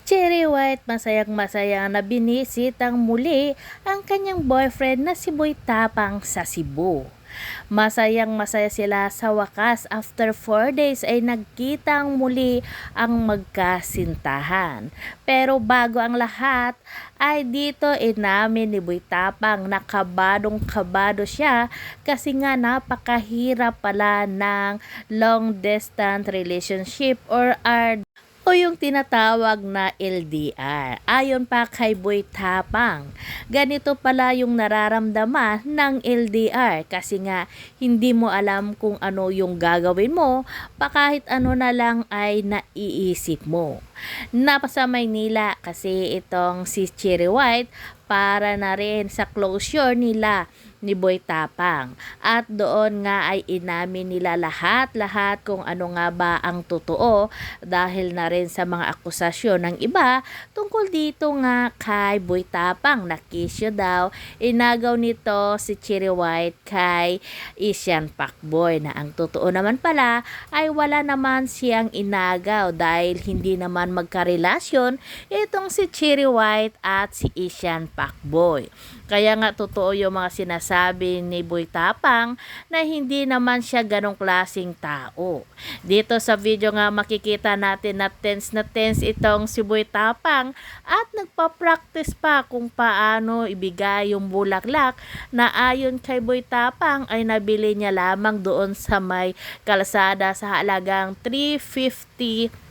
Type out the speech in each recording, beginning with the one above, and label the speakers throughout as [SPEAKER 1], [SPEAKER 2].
[SPEAKER 1] Cherry White masayang-masaya na binisitang muli ang kanyang boyfriend na si Boy Tapang sa Cebu. Masayang-masaya sila sa wakas after 4 days ay nagkitang muli ang magkasintahan. Pero bago ang lahat ay dito inamin ni Boy Tapang na kabadong-kabado siya kasi nga napakahirap pala ng long distance relationship o yung tinatawag na LDR. Ayon pa kay Boy Tapang, ganito pala yung nararamdaman ng LDR kasi nga hindi mo alam kung ano yung gagawin mo pa kahit ano na lang ay naiisip mo. Napasa Maynila kasi itong si Cherry White para na rin sa closure nila ni Boy Tapang. At doon nga ay inamin nila lahat-lahat kung ano nga ba ang totoo dahil na rin sa mga akusasyon ng iba tungkol dito nga kay Boy Tapang na kisyo daw inagaw nito si Cherry White kay Asian Pacboy na ang totoo naman pala ay wala naman siyang inagaw dahil hindi naman magkarelasyon itong si Cherry White at si Asian Pacboy. Kaya nga totoo yung mga sinasabi ni Boy Tapang na hindi naman siya ganong klaseng tao. Dito sa video nga makikita natin na tense itong si Boy Tapang at nagpa-practice pa kung paano ibigay yung bulaklak na ayon kay Boy Tapang ay nabili niya lamang doon sa may kalsada sa halagang 350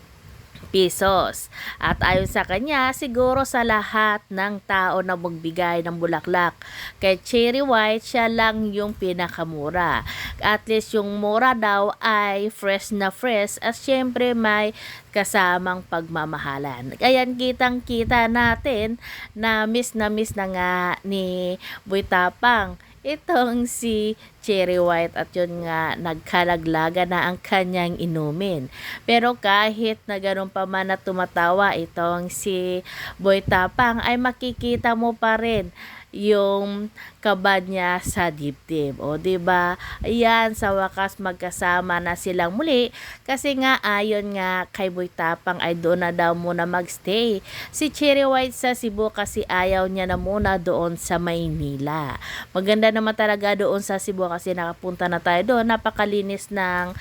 [SPEAKER 1] pesos. At ayon sa kanya, siguro sa lahat ng tao na magbigay ng bulaklak kay Cherry White, siya lang yung pinakamura. At least yung mura daw ay fresh na fresh at syempre may kasamang pagmamahalan. Ayan, kitang-kita natin na miss na nga ni Boy Tapang itong si Cherry White at yun nga nagkalaglaga na ang kanyang inumin. Pero kahit na ganun pa man na tumatawa itong si Boy Tapang ay makikita mo pa rin yung kaba niya sa dibdib. O diba? Ayan, sa wakas magkasama na silang muli kasi nga ayon nga kay Boy Tapang ay doon na daw muna magstay si Cherry White sa Cebu kasi ayaw niya na muna doon sa Maynila. Maganda naman talaga doon sa Cebu kasi nakapunta na tayo doon. Napakalinis ng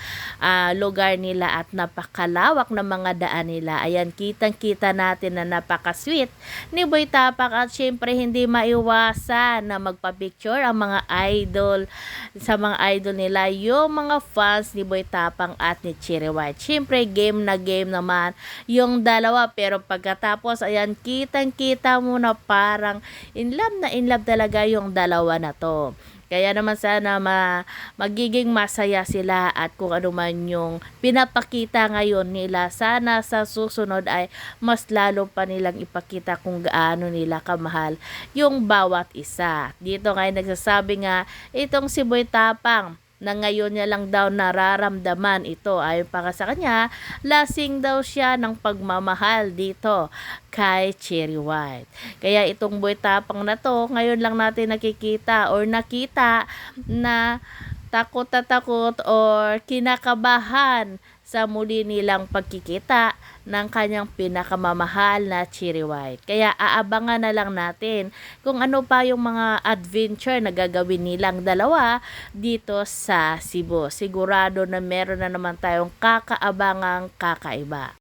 [SPEAKER 1] lugar nila at napakalawak ng mga daan nila. Ayan, kitang-kita natin na napaka-sweet ni Boy Tapang at syempre hindi maiwasan na magpa-picture ang mga idol sa mga idol nila, yung mga fans ni Boy Tapang at ni Cherry White. Syempre game na game naman yung dalawa pero pagkatapos ayan kitang-kita mo na parang in love talaga yung dalawa na to. Kaya naman sana magiging masaya sila at kung ano man yung pinapakita ngayon nila, sana sa susunod ay mas lalo pa nilang ipakita kung gaano nila kamahal yung bawat isa. Dito nga nagsasabi nga itong si Boy Tapang na ngayon niya lang daw nararamdaman ito. Ayon pa sa kanya, lasing daw siya ng pagmamahal dito kay Cherry White. Kaya itong Boy Tapang na to, ngayon lang natin nakikita or nakita na takot na takot or kinakabahan sa muli nilang pagkikita ng kanyang pinakamamahal na Cherry White. Kaya aabangan na lang natin kung ano pa yung mga adventure na gagawin nilang dalawa dito sa Cebu. Sigurado na meron na naman tayong kakaabangang kakaiba.